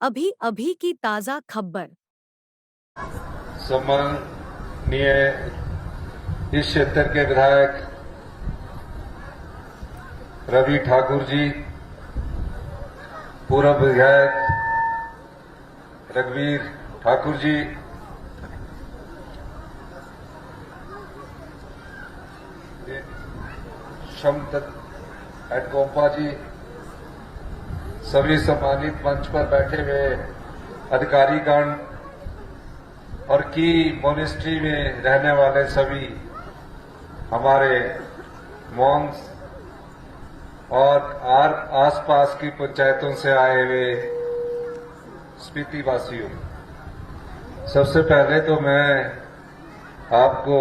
अभी अभी की ताजा खबर। सम्माननीय इस क्षेत्र के विधायक रवि ठाकुर जी, पूर्व विधायक रघुवीर ठाकुर जी, शमत एडकोम्पा जी, सभी सम्मानित मंच पर बैठे हुए अधिकारीगण और की मोनेस्ट्री में रहने वाले सभी हमारे मॉन्क्स और आसपास की पंचायतों से आए हुए स्पीति वासियों, सबसे पहले तो मैं आपको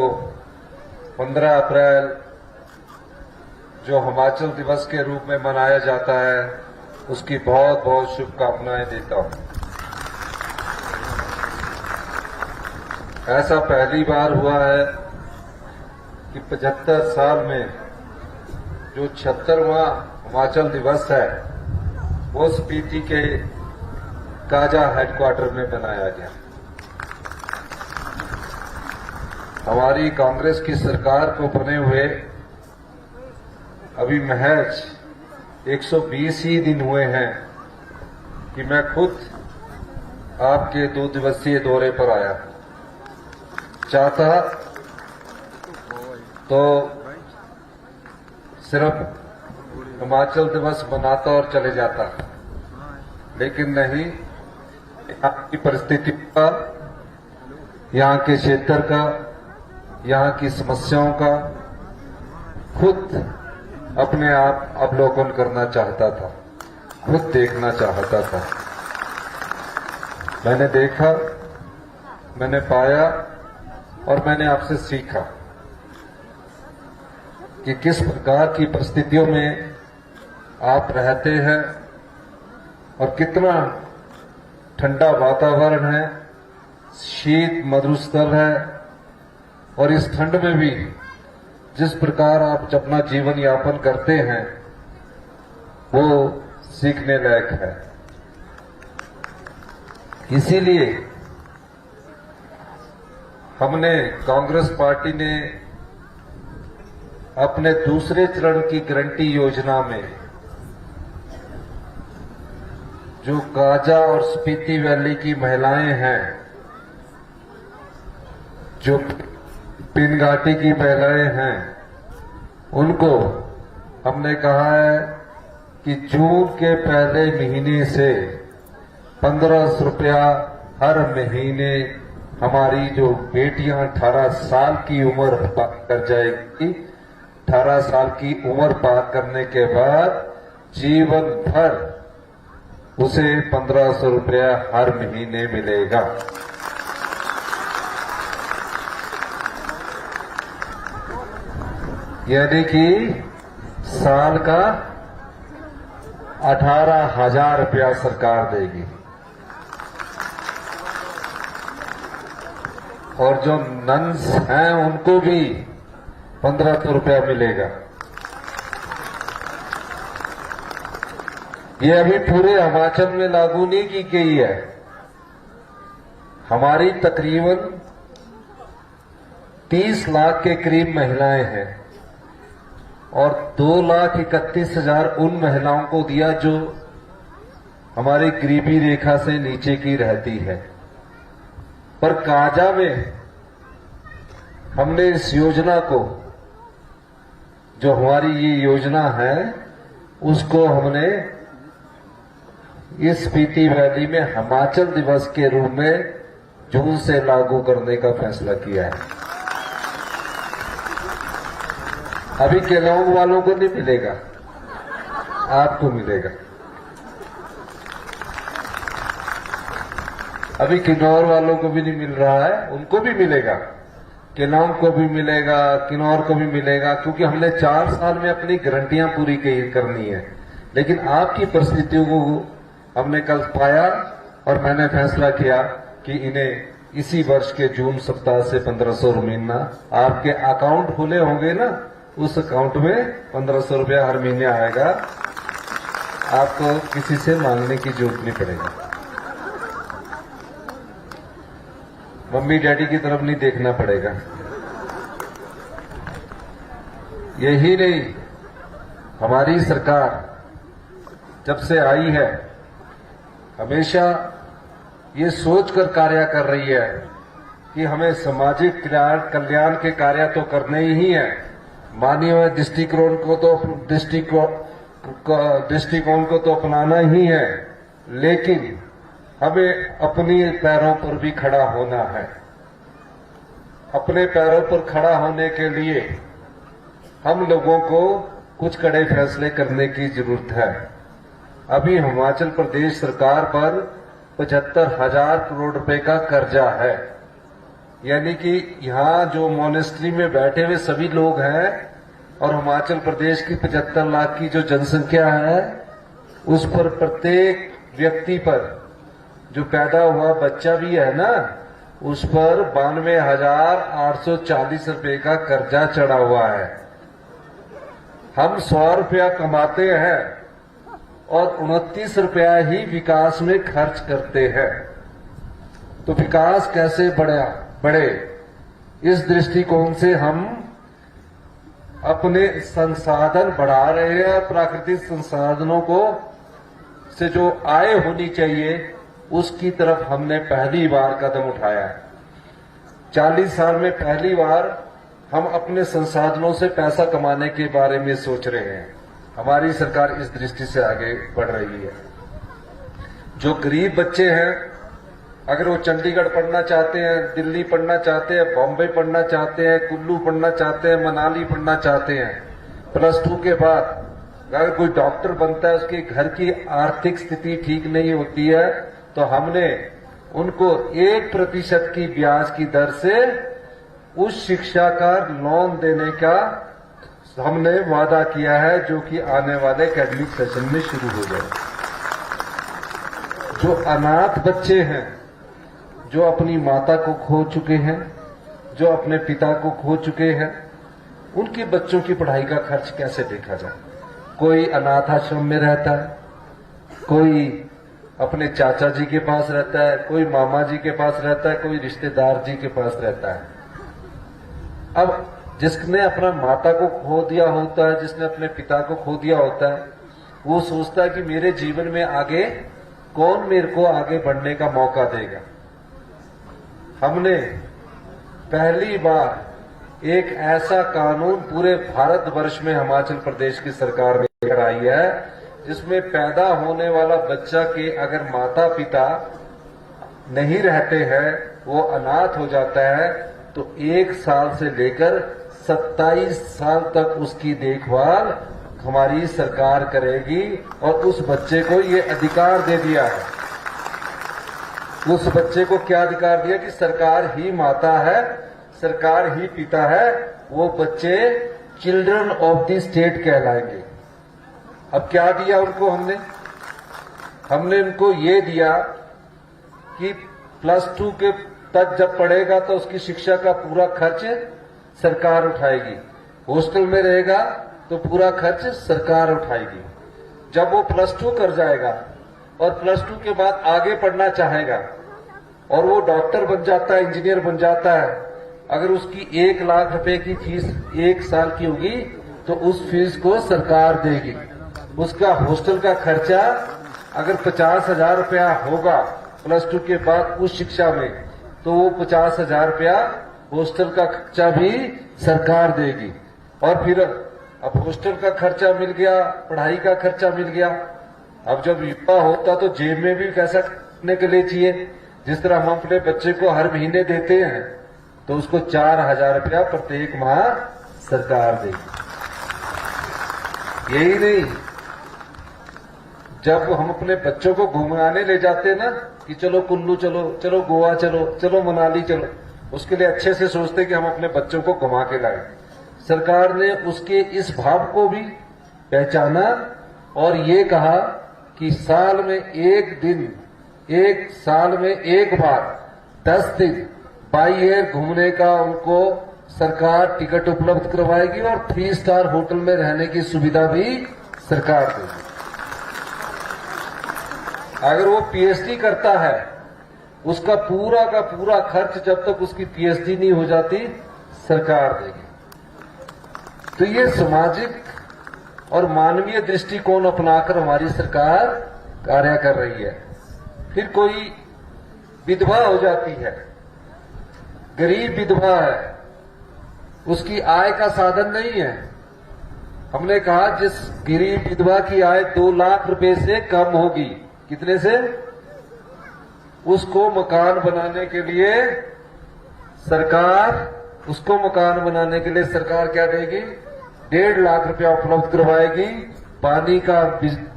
15 अप्रैल जो हिमाचल दिवस के रूप में मनाया जाता है उसकी बहुत बहुत शुभकामनाएं देता हूं। ऐसा पहली बार हुआ है कि 75 साल में जो 76वां हिमाचल दिवस है वो स्पीति के काजा हेडक्वार्टर में बनाया गया। हमारी कांग्रेस की सरकार को बने हुए अभी महज 120 ही दिन हुए हैं कि मैं खुद आपके 2 दिवसीय दौरे पर आया। चाहता तो सिर्फ हिमाचल दिवस मनाता और चले जाता, लेकिन नहीं, आपकी परिस्थिति का, यहाँ के क्षेत्र का, यहाँ की समस्याओं का खुद अपने आप अवलोकन करना चाहता था, खुद देखना चाहता था। मैंने देखा, मैंने पाया और मैंने आपसे सीखा कि किस प्रकार की परिस्थितियों में आप रहते हैं और कितना ठंडा वातावरण है, शीत मरुस्थल है, और इस ठंड में भी जिस प्रकार आप अपना जीवन यापन करते हैं वो सीखने लायक है। इसीलिए हमने, कांग्रेस पार्टी ने अपने दूसरे चरण की गारंटी योजना में जो काजा और स्पीति वैली की महिलाएं हैं, जो पिन घाटी की महिलाएं हैं, उनको हमने कहा है कि जून के पहले महीने से 1500 रुपया हर महीने हमारी जो बेटियां 18 साल की उम्र पार कर जाएगी, 18 साल की उम्र पार करने के बाद जीवन भर उसे 1500 रुपया हर महीने मिलेगा। यानी कि साल का 18,000 रुपया सरकार देगी, और जो नन्स हैं उनको भी 1500 रुपया मिलेगा। ये अभी पूरे हिमाचल में लागू नहीं की गई है। हमारी तकरीबन 30 लाख के करीब महिलाएं हैं और 2,31,000 उन महिलाओं को दिया जो हमारी गरीबी रेखा से नीचे की रहती है। पर काजा में हमने इस योजना को, जो हमारी ये योजना है, उसको हमने इस स्पीति वैली में हिमाचल दिवस के रूप में जून से लागू करने का फैसला किया है। अभी केलांग वालों को नहीं मिलेगा, आपको मिलेगा। अभी किन्नौर वालों को भी नहीं मिल रहा है, उनको भी मिलेगा। केलांग को भी मिलेगा, किन्नौर को भी मिलेगा, क्योंकि हमने 4 साल में अपनी गारंटियां पूरी करनी है। लेकिन आपकी परिस्थितियों को हमने कल पाया और मैंने फैसला किया कि इन्हें इसी वर्ष के जून सप्ताह से 1500 महीना आपके अकाउंट खुले होंगे ना, उस अकाउंट में 1500 रुपया हर महीने आएगा। आपको किसी से मांगने की जरूरत नहीं पड़ेगी। मम्मी डैडी की तरफ नहीं देखना पड़ेगा। यही नहीं, हमारी सरकार जब से आई है हमेशा ये सोचकर कार्य कर रही है कि हमें सामाजिक कल्याण के कार्य तो करने ही है, मानवीय दृष्टिकोण को तो अपनाना ही है, लेकिन हमें अपने पैरों पर भी खड़ा होना है। अपने पैरों पर खड़ा होने के लिए हम लोगों को कुछ कड़े फैसले करने की जरूरत है। अभी हिमाचल प्रदेश सरकार पर 75,000 करोड़ रुपए का कर्जा है, यानी कि यहां जो मोनेस्ट्री में बैठे हुए सभी लोग हैं और हिमाचल प्रदेश की 75 लाख की जो जनसंख्या है उस पर प्रत्येक व्यक्ति पर जो पैदा हुआ बच्चा भी है ना, उस पर 92,840 रुपए का कर्जा चढ़ा हुआ है। हम 100 रुपया कमाते हैं और 29 रुपया ही विकास में खर्च करते हैं, तो विकास कैसे बढ़े? इस दृष्टिकोण से हम अपने संसाधन बढ़ा रहे हैं। प्राकृतिक संसाधनों को से जो आय होनी चाहिए उसकी तरफ हमने पहली बार कदम उठाया। 40 साल में पहली बार हम अपने संसाधनों से पैसा कमाने के बारे में सोच रहे हैं। हमारी सरकार इस दृष्टि से आगे बढ़ रही है। जो गरीब बच्चे हैं, अगर वो चंडीगढ़ पढ़ना चाहते हैं, दिल्ली पढ़ना चाहते हैं, बॉम्बे पढ़ना चाहते हैं, कुल्लू पढ़ना चाहते हैं, मनाली पढ़ना चाहते हैं, +2 के बाद अगर कोई डॉक्टर बनता है, उसके घर की आर्थिक स्थिति ठीक नहीं होती है, तो हमने उनको 1% की ब्याज की दर से उस शिक्षा का लोन देने का हमने वादा किया है, जो कि आने वाले एकेडमिक सेशन में शुरू हो जाए। जो अनाथ बच्चे हैं, जो अपनी माता को खो चुके हैं, जो अपने पिता को खो चुके हैं, उनके बच्चों की पढ़ाई का खर्च कैसे देखा जाए? कोई अनाथ आश्रम में रहता है, कोई अपने चाचा जी के पास रहता है, कोई मामा जी के पास रहता है, कोई रिश्तेदार जी के पास रहता है। अब जिसने अपना माता को खो दिया होता है, जिसने अपने पिता को खो दिया होता है, वो सोचता है कि मेरे जीवन में आगे कौन मेरे को आगे बढ़ने का मौका देगा। हमने पहली बार एक ऐसा कानून पूरे भारतवर्ष में हिमाचल प्रदेश की सरकार ने लेकर आई है, जिसमें पैदा होने वाला बच्चा के अगर माता पिता नहीं रहते हैं, वो अनाथ हो जाता है, तो 1 साल से लेकर 27 साल तक उसकी देखभाल हमारी सरकार करेगी। और उस बच्चे को ये अधिकार दे दिया है। उस बच्चे को क्या अधिकार दिया कि सरकार ही माता है, सरकार ही पिता है, वो बच्चे चिल्ड्रन ऑफ द स्टेट कहलाएंगे। अब क्या दिया उनको हमने उनको ये दिया कि +2 के तक जब पढ़ेगा तो उसकी शिक्षा का पूरा खर्च सरकार उठाएगी। हॉस्टल में रहेगा तो पूरा खर्च सरकार उठाएगी। जब वो +2 कर जाएगा और +2 के बाद आगे पढ़ना चाहेगा और वो डॉक्टर बन जाता है, इंजीनियर बन जाता है, अगर उसकी 1 लाख रुपए की फीस 1 साल की होगी तो उस फीस को सरकार देगी। उसका हॉस्टल का खर्चा अगर 50,000 रुपया होगा +2 के बाद उस शिक्षा में, तो वो 50,000 रुपया हॉस्टल का खर्चा भी सरकार देगी। और फिर अब हॉस्टल का खर्चा मिल गया, पढ़ाई का खर्चा मिल गया। अब जब युवा होता तो जेब में भी पैसा करने के लिए चाहिए। जिस तरह हम अपने बच्चे को हर महीने देते हैं, तो उसको 4,000 रुपया प्रत्येक माह सरकार देगी। यही नहीं, जब हम अपने बच्चों को घुमाने ले जाते हैं ना कि चलो कुल्लू चलो, चलो गोवा चलो, चलो मनाली चलो, उसके लिए अच्छे से सोचते कि हम अपने बच्चों को घुमा के लाए। सरकार ने उसके इस भाव को भी पहचाना और ये कहा कि साल में एक बार 10 दिन बाई एयर घूमने का उनको सरकार टिकट उपलब्ध करवाएगी और 3 स्टार होटल में रहने की सुविधा भी सरकार देगी। अगर वो पीएचडी करता है, उसका पूरा का पूरा खर्च जब तक उसकी पीएचडी नहीं हो जाती सरकार देगी। तो ये सामाजिक और मानवीय दृष्टिकोण अपनाकर हमारी सरकार कार्य कर रही है। फिर कोई विधवा हो जाती है, गरीब विधवा है, उसकी आय का साधन नहीं है, हमने कहा जिस गरीब विधवा की आय 2 लाख रुपए से कम होगी, कितने से, उसको मकान बनाने के लिए सरकार क्या देगी, 1.5 लाख रुपया उपलब्ध करवाएगी, पानी का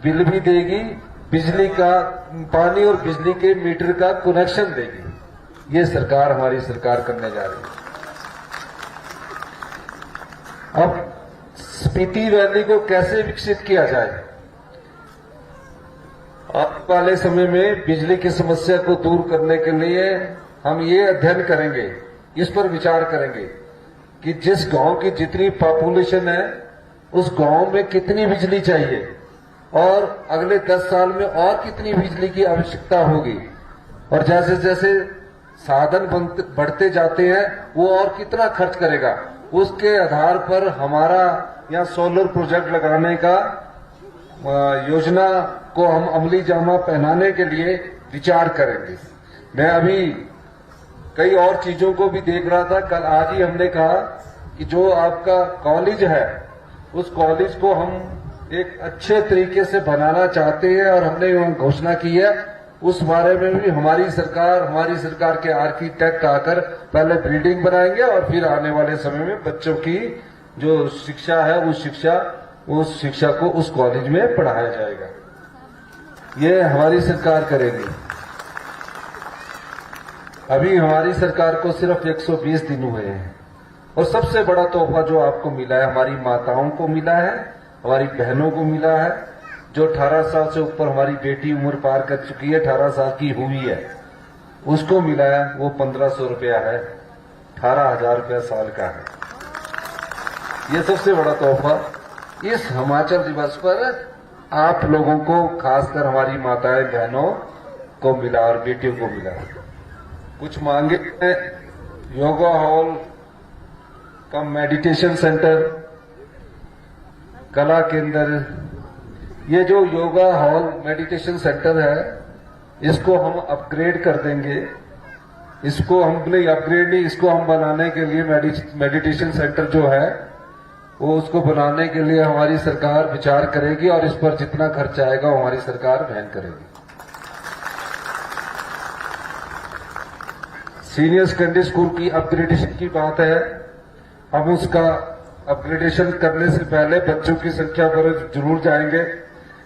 बिल भी देगी, पानी और बिजली के मीटर का कनेक्शन देगी। ये सरकार, हमारी सरकार करने जा रही है। अब स्पीति वैली को कैसे विकसित किया जाए, आने वाले समय में बिजली की समस्या को दूर करने के लिए हम ये अध्ययन करेंगे, इस पर विचार करेंगे कि जिस गांव की जितनी पॉपुलेशन है उस गांव में कितनी बिजली चाहिए और अगले 10 साल में और कितनी बिजली की आवश्यकता होगी, और जैसे जैसे साधन बढ़ते जाते हैं वो और कितना खर्च करेगा, उसके आधार पर हमारा यहाँ सोलर प्रोजेक्ट लगाने का योजना को हम अमली जामा पहनाने के लिए विचार करेंगे। मैं अभी कई और चीजों को भी देख रहा था, कल आज ही हमने कहा कि जो आपका कॉलेज है उस कॉलेज को हम एक अच्छे तरीके से बनाना चाहते हैं और हमने घोषणा की है, उस बारे में भी हमारी सरकार के आर्किटेक्ट आकर पहले बिल्डिंग बनाएंगे और फिर आने वाले समय में बच्चों की जो शिक्षा है उस शिक्षा को उस कॉलेज में पढ़ाया जाएगा। ये हमारी सरकार करेगी। अभी हमारी सरकार को सिर्फ 120 दिन हुए हैं और सबसे बड़ा तोहफा जो आपको मिला है, हमारी माताओं को मिला है, हमारी बहनों को मिला है, जो 18 साल से ऊपर हमारी बेटी उम्र पार कर चुकी है, 18 साल की हुई है, उसको मिला है, वो 1500 रुपया है, 18,000 रुपया साल का है। ये सबसे बड़ा तोहफा इस हिमाचल दिवस पर आप लोगों को, खासकर हमारी माताएं बहनों को मिला और बेटियों को मिला। कुछ मांगे हैं, योगा हॉल का मेडिटेशन सेंटर, कला केंद्र। ये जो योगा हॉल मेडिटेशन सेंटर है इसको हम अपग्रेड कर देंगे, इसको हम बनाने के लिए मेडिटेशन सेंटर जो है वो उसको बनाने के लिए हमारी सरकार विचार करेगी और इस पर जितना खर्च आएगा वो हमारी सरकार वहन करेगी। सीनियर सेकेंडरी स्कूल की अपग्रेडेशन की बात है, हम उसका अपग्रेडेशन करने से पहले बच्चों की संख्या पर जरूर जाएंगे।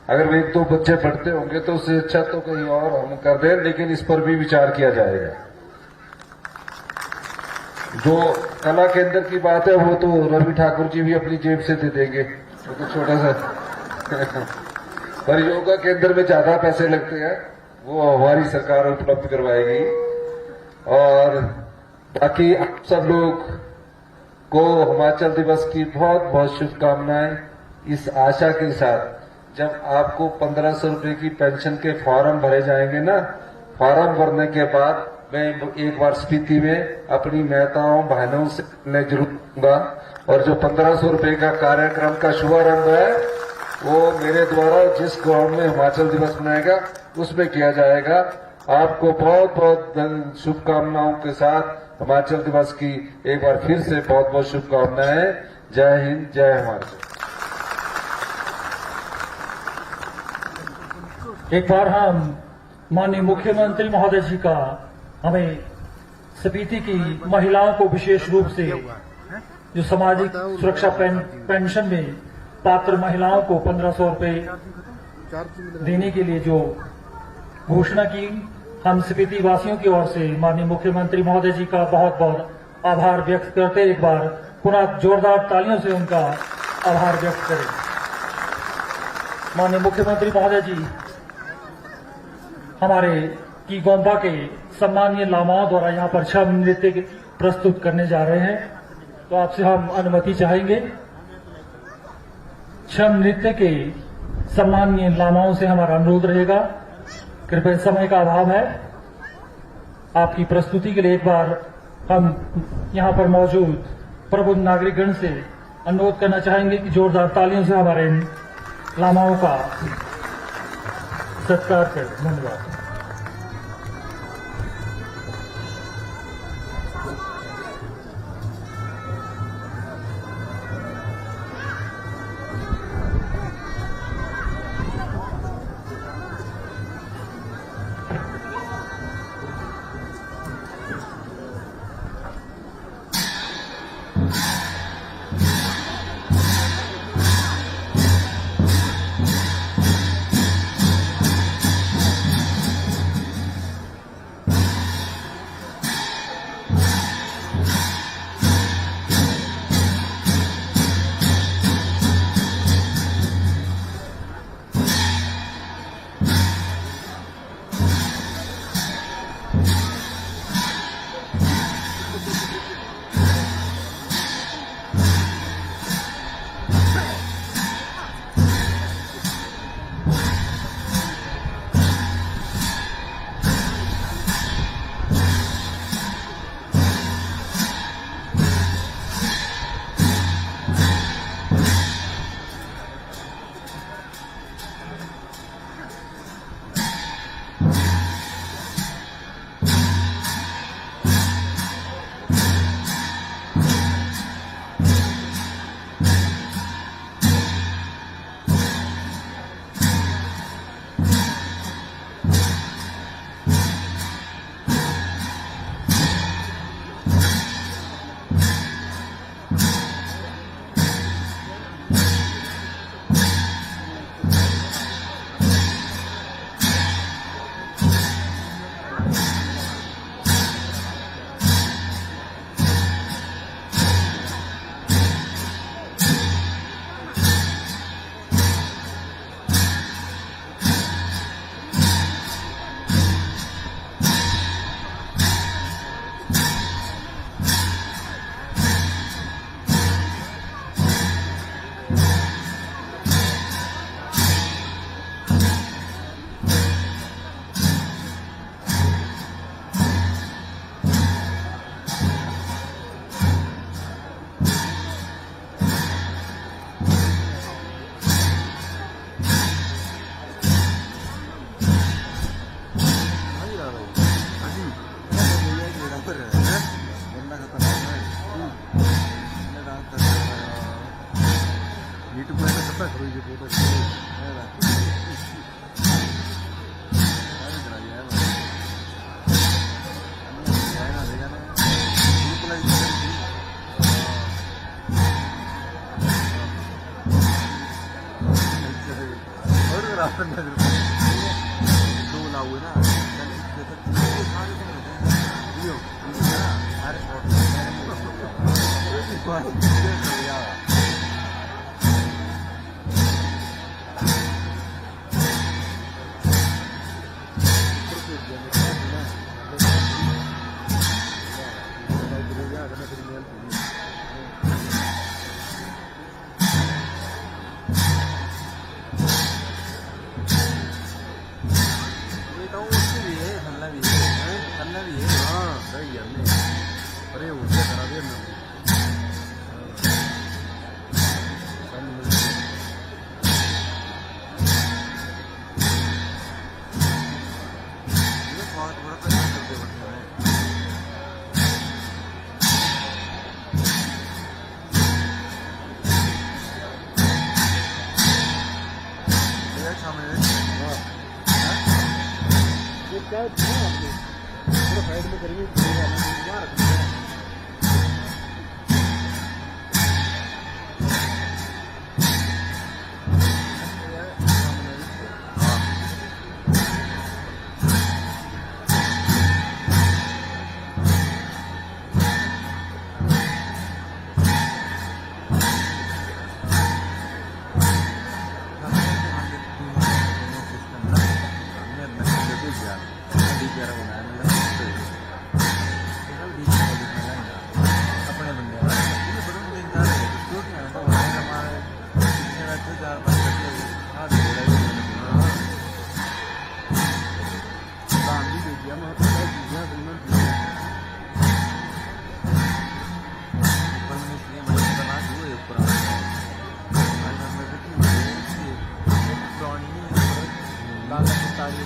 अगर 1-2 बच्चे बढ़ते होंगे तो उससे अच्छा तो कहीं और हम कर दें, लेकिन इस पर भी विचार किया जाएगा। जो कला केंद्र की बात है वो तो रवि ठाकुर जी भी अपनी जेब से दे देंगे, वो तो छोटा सा पर योगा केंद्र में ज्यादा पैसे लगते हैं, वो हमारी सरकार उपलब्ध करवाएगी। और बाकी आप सब लोग को हिमाचल दिवस की बहुत बहुत शुभकामनाएं। इस आशा के साथ जब आपको 1500 रुपए की पेंशन के फॉर्म भरे जाएंगे ना, फॉर्म भरने के बाद मैं एक बार स्पीति में अपनी नेताओं बहनों से मैं जरूर दूंगा, और जो 1500 रुपए का कार्यक्रम का शुभारंभ है वो मेरे द्वारा जिस गांव में हिमाचल दिवस मनाएगा उसमें किया जाएगा। आपको बहुत बहुत शुभकामनाओं के साथ हिमाचल दिवस की एक बार फिर से बहुत बहुत शुभकामनाएं। जय हिंद, जय हिमाचल। एक बार हम माननीय मुख्यमंत्री महोदय जी का हमें स्पीति की महिलाओं को विशेष रूप से जो सामाजिक सुरक्षा पेंशन में पात्र महिलाओं को 1500 रुपए देने के लिए जो घोषणा की, हम स्पीति वासियों की ओर से माननीय मुख्यमंत्री महोदय जी का बहुत बहुत आभार व्यक्त करते, एक बार पुनः जोरदार तालियों से उनका आभार व्यक्त करें। माननीय मुख्यमंत्री महोदय जी हमारे की गोम्बा के सम्मानीय लामाओं द्वारा यहाँ पर छम नृत्य प्रस्तुत करने जा रहे हैं, तो आपसे हम अनुमति चाहेंगे। छम नृत्य के सम्मानीय लामाओं से हमारा अनुरोध रहेगा, कृपया समय का अभाव है, आपकी प्रस्तुति के लिए एक बार हम यहाँ पर मौजूद प्रबुद्ध नागरिकगण से अनुरोध करना चाहेंगे कि जोरदार तालियों से हमारे इन लामाओं का सत्कार करें। धन्यवाद।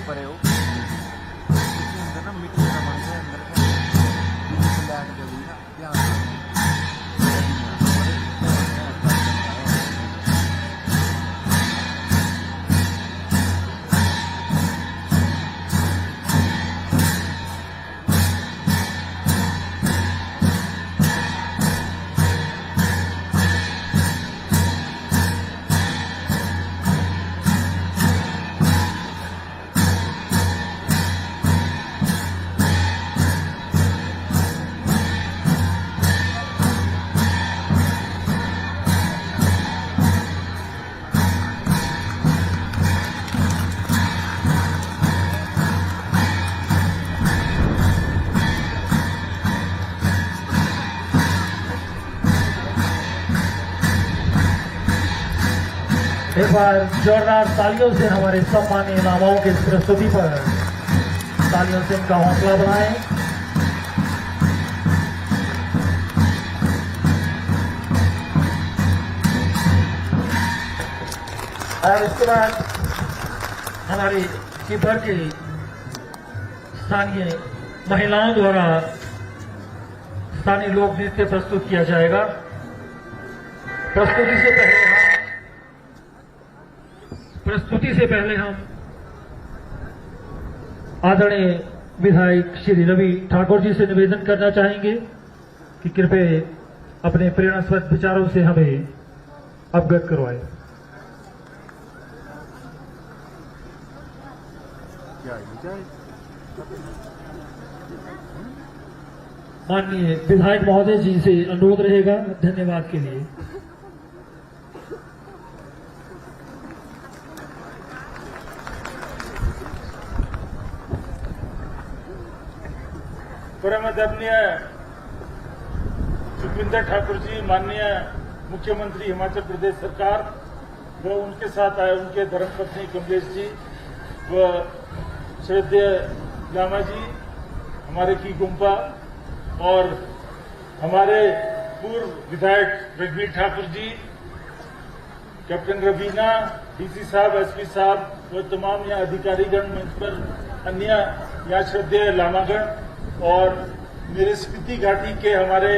परे हो इसके अंदर ना मीटर का बन गया अंदर का लाइट जल रही ना ध्यान एक बार जोरदार तालियों से हमारे सम्मानीय नामाओं की इस प्रस्तुति पर तालियों से इनका हौसला बढ़ाएं। और इसके बाद हमारी कीपर की स्थानीय महिलाओं द्वारा स्थानीय लोक नृत्य प्रस्तुत किया जाएगा। प्रस्तुति से पहले हम आदरणीय विधायक श्री रवि ठाकुर जी से निवेदन करना चाहेंगे कि कृपया अपने प्रेरणास्पद विचारों से हमें अवगत करवाएं। माननीय विधायक महोदय जी से अनुरोध रहेगा धन्यवाद के लिए। परम आदरणीय सुखविंदर ठाकुर जी, माननीय मुख्यमंत्री हिमाचल प्रदेश सरकार व उनके साथ आए उनके धर्मपत्नी कमलेश जी व श्रद्धेय लामा जी, हमारे की गुम्पा और हमारे पूर्व विधायक रघुवीर ठाकुर जी, कैप्टन रवीना, डीसी साहब, एसपी साहब व तमाम यहाँ अधिकारीगण, मंच पर अन्य यहाँ श्रद्धेय लामागण और मेरे स्पीति घाटी के हमारे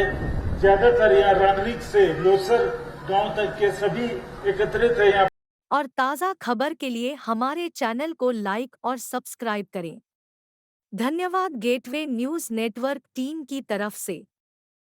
ज्यादातर यहाँ रांगनिक से लोसर गांव तक के सभी एकत्रित है यहाँ। और ताज़ा खबर के लिए हमारे चैनल को लाइक और सब्सक्राइब करें। धन्यवाद गेटवे न्यूज़ नेटवर्क टीम की तरफ से।